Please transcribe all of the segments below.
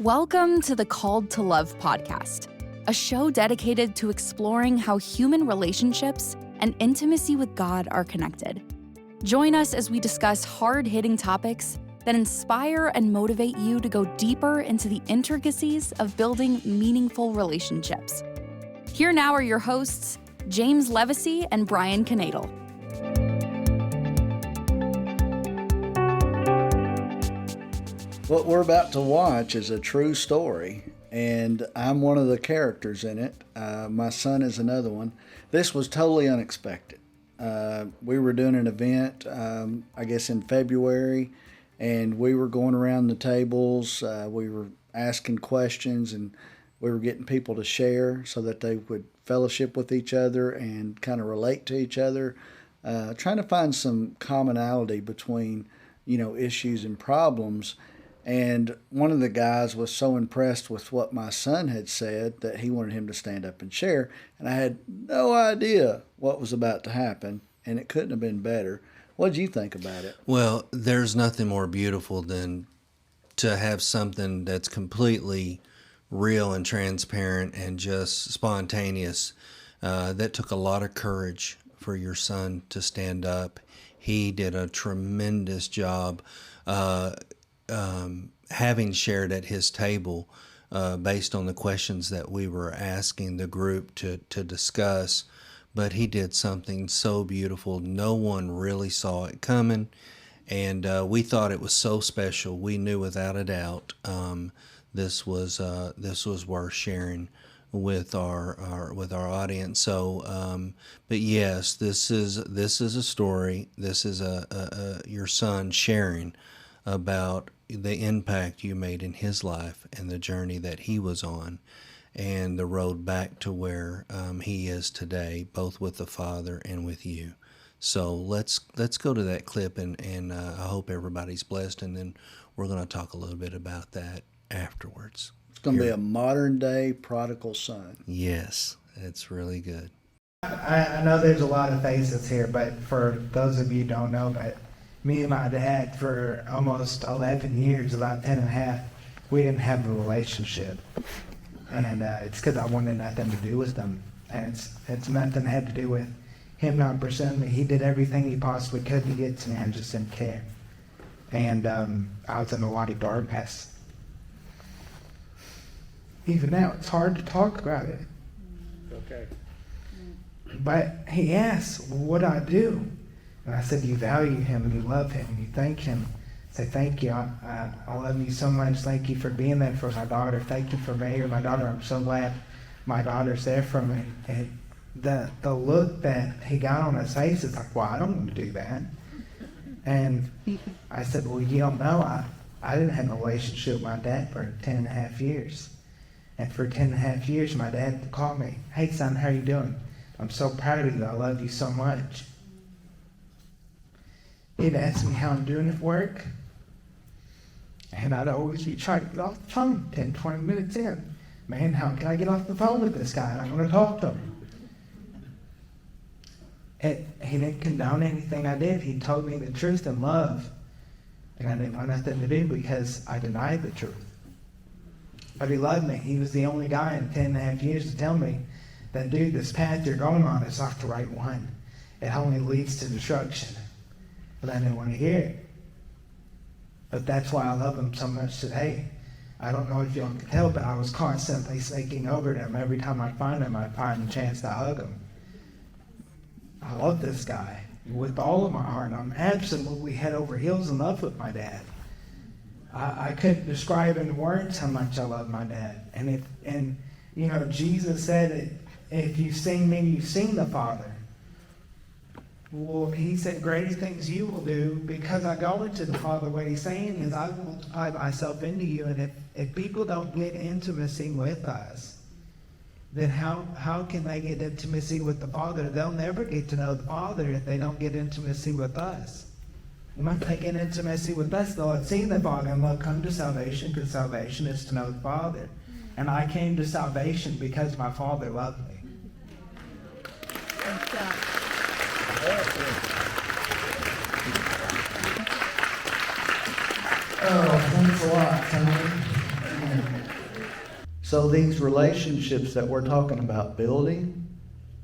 Welcome to the Called to Love podcast, a show dedicated to exploring how human relationships and intimacy with God are connected. Join us as we discuss hard-hitting topics that inspire and motivate you to go deeper into the intricacies of building meaningful relationships. Here now are your hosts, James Levesey and Brian Knadel. What we're about to watch is a true story, and I'm one of the characters in it. My son is another one. This was totally unexpected. We were doing an event, I guess in February, and we were going around the tables. We were asking questions, and we were getting people to share so that they would fellowship with each other and kind of relate to each other, trying to find some commonality between, issues and problems. And one of the guys was so impressed with what my son had said that he wanted him to stand up and share. And I had no idea what was about to happen, and it couldn't have been better. What did you think about it? Well, there's nothing more beautiful than to have something that's completely real and transparent and just spontaneous. That took a lot of courage for your son to stand up. He did a tremendous job. Having shared at his table based on the questions that we were asking the group to discuss, but he did something so beautiful. No one really saw it coming, and we thought it was so special. We knew without a doubt this was worth sharing with our audience. So, but yes, this is a story. This is your son sharing about the impact you made in his life and the journey that he was on and the road back to where he is today, both with the Father and with you. So let's go to that clip, and I hope everybody's blessed, and then we're going to talk a little bit about that afterwards. It's going to be a modern day prodigal son. Yes, it's really good. I know there's a lot of faces here, but for those of you who don't know, but me and my dad, for almost 11 years, about 10 and a half, we didn't have a relationship. And it's because I wanted nothing to do with them. And it's nothing had to do with him not pursuing me. He did everything he possibly could to get to me. I just didn't care. And I was in a lot of darkness. Even now, it's hard to talk about it. Okay. But he asked, well, what do I do? And I said, you value him, and you love him, and you thank him. Say, thank you. I love you so much. Thank you for being there for my daughter. Thank you for Mayor, my daughter. I'm so glad my daughter's there for me. And the look that he got on his face is like, well, I don't want to do that. And I said, well, you don't know. I didn't have a relationship with my dad for 10 and a half years. And for 10 and a half years, my dad called me, hey, son, how you doing? I'm so proud of you. I love you so much. He'd ask me how I'm doing at work, and I'd always be trying to get off the phone 10, 20 minutes in. Man, how can I get off the phone with this guy? I want to talk to him. He didn't condone anything I did. He told me the truth in love, and I didn't want nothing to do because I denied the truth. But he loved me. He was the only guy in 10 and a half years to tell me that, dude, this path you're going on is not the right one. It only leads to destruction. But I didn't want to hear it. But that's why I love him so much today. I don't know if y'all can tell, but I was constantly snaking over to him. Every time I find him, I find a chance to hug him. I love this guy with all of my heart. I'm absolutely head over heels in love with my dad. I couldn't describe in words how much I love my dad. And Jesus said, if you've seen me, you've seen the Father. Well, he said, greater things you will do because I go into the Father. What he's saying is, I will tie myself into you. And if people don't get intimacy with us, then how can they get intimacy with the Father? They'll never get to know the Father if they don't get intimacy with us. And once they get intimacy with us, they'll have seen the Father and they'll come to salvation, because salvation is to know the Father. And I came to salvation because my Father loved me. Oh, thanks a lot, Tony. So these relationships that we're talking about building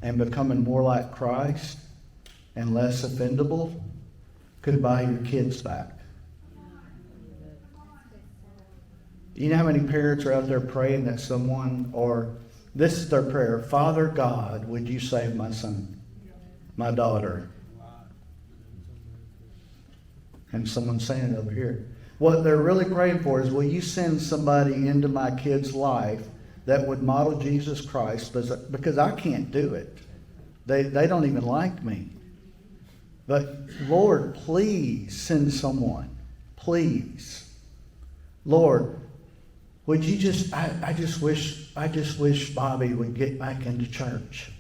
and becoming more like Christ and less offendable could buy your kids back. You know how many parents are out there praying that someone, or this is their prayer, Father God, would you save my son, my daughter? And someone's saying it over here. What they're really praying for is, will you send somebody into my kid's life that would model Jesus Christ, because I can't do it. They don't even like me. But Lord, please send someone. Please. Lord, would you just, I just wish Bobby would get back into church.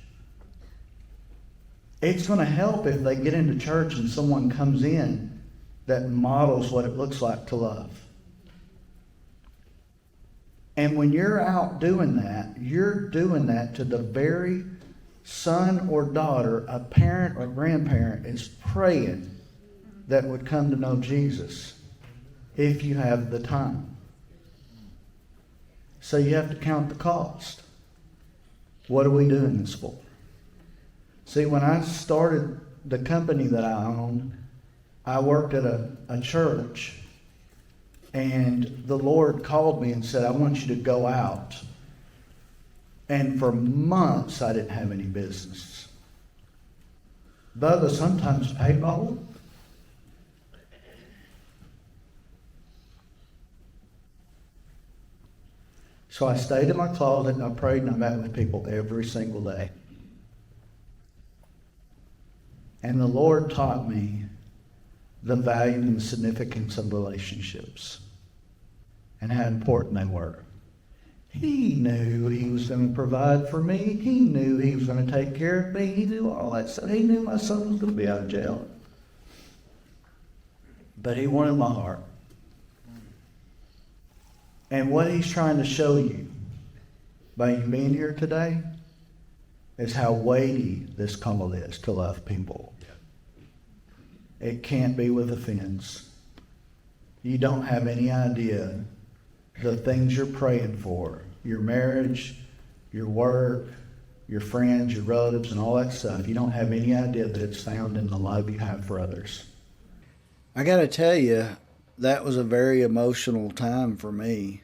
It's going to help if they get into church and someone comes in that models what it looks like to love. And when you're out doing that, you're doing that to the very son or daughter a parent or grandparent is praying that would come to know Jesus if you have the time. So you have to count the cost. What are we doing this for? See, when I started the company that I own, I worked at a church, and the Lord called me and said, I want you to go out. And for months, I didn't have any business. Bubba sometimes paintball. So I stayed in my closet and I prayed and I met with people every single day. And the Lord taught me the value and the significance of relationships and how important they were. He knew he was going to provide for me. He knew he was going to take care of me. He knew all that stuff. He knew my son was going to be out of jail. But he wanted my heart. And what he's trying to show you by you being here today is how weighty this call is to love people. It can't be with offense. You don't have any idea the things you're praying for, your marriage, your work, your friends, your relatives, and all that stuff. You don't have any idea that it's found in the love you have for others. I got to tell you, that was a very emotional time for me.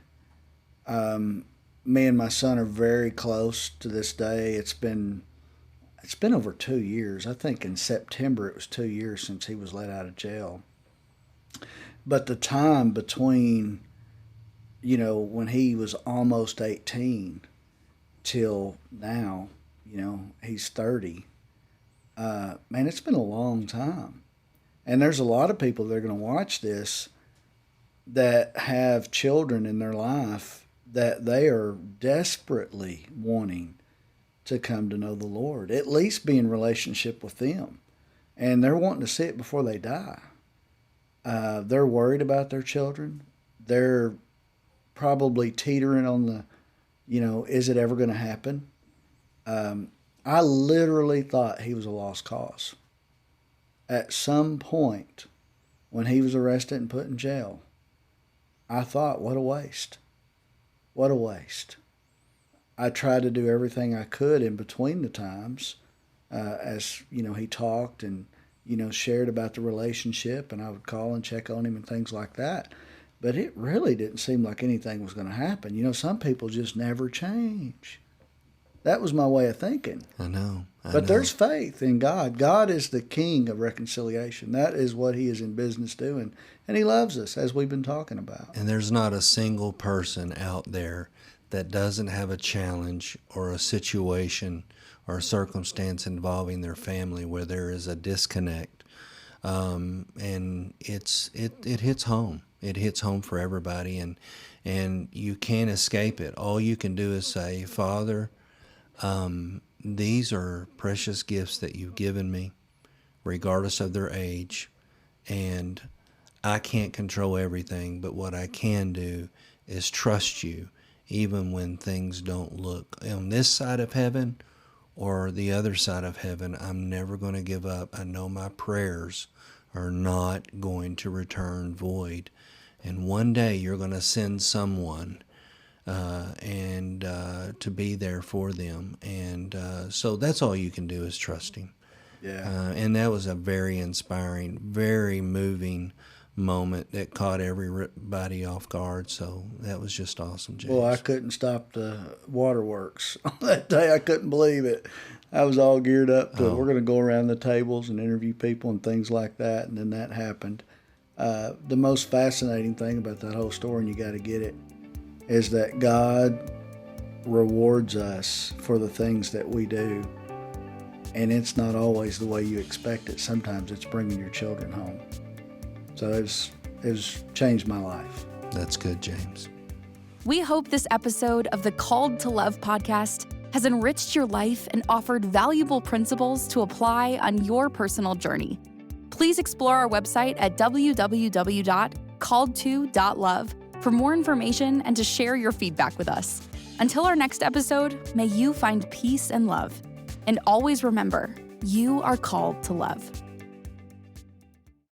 Me and my son are very close to this day. It's been over 2 years. I think in September it was 2 years since he was let out of jail. But the time between, when he was almost 18 till now, he's 30. Man, it's been a long time. And there's a lot of people that are going to watch this that have children in their life that they are desperately wanting to come to know the Lord, at least be in relationship with them. And they're wanting to see it before they die. They're worried about their children. They're probably teetering on the, is it ever going to happen? I literally thought he was a lost cause. At some point, when he was arrested and put in jail, I thought, what a waste. What a waste. I tried to do everything I could in between the times, as, he talked and, shared about the relationship, and I would call and check on him and things like that. But it really didn't seem like anything was going to happen. Some people just never change. That was my way of thinking. I know. But there's faith in God. God is the king of reconciliation. That is what he is in business doing. And he loves us, as we've been talking about. And there's not a single person out there that doesn't have a challenge or a situation or a circumstance involving their family where there is a disconnect. And it hits home. It hits home for everybody, and you can't escape it. All you can do is say, Father, these are precious gifts that you've given me, regardless of their age, and I can't control everything, but what I can do is trust you, even when things don't look on this side of heaven or the other side of heaven. I'm never going to give up. I know my prayers are not going to return void. And one day you're going to send someone, and to be there for them. And so that's all you can do is trust him. Yeah. And that was a very inspiring, very moving moment that caught everybody off guard. So that was just awesome, James. Well, I couldn't stop the waterworks on that day. I couldn't believe it. I was all geared up to, we're going to go around the tables and interview people and things like that. And then that happened. The most fascinating thing about that whole story, and you got to get it, is that God rewards us for the things that we do. And it's not always the way you expect it. Sometimes it's bringing your children home. So it's changed my life. That's good, James. We hope this episode of the Called to Love podcast has enriched your life and offered valuable principles to apply on your personal journey. Please explore our website at www.calledto.love for more information and to share your feedback with us. Until our next episode, may you find peace and love. And always remember, you are called to love.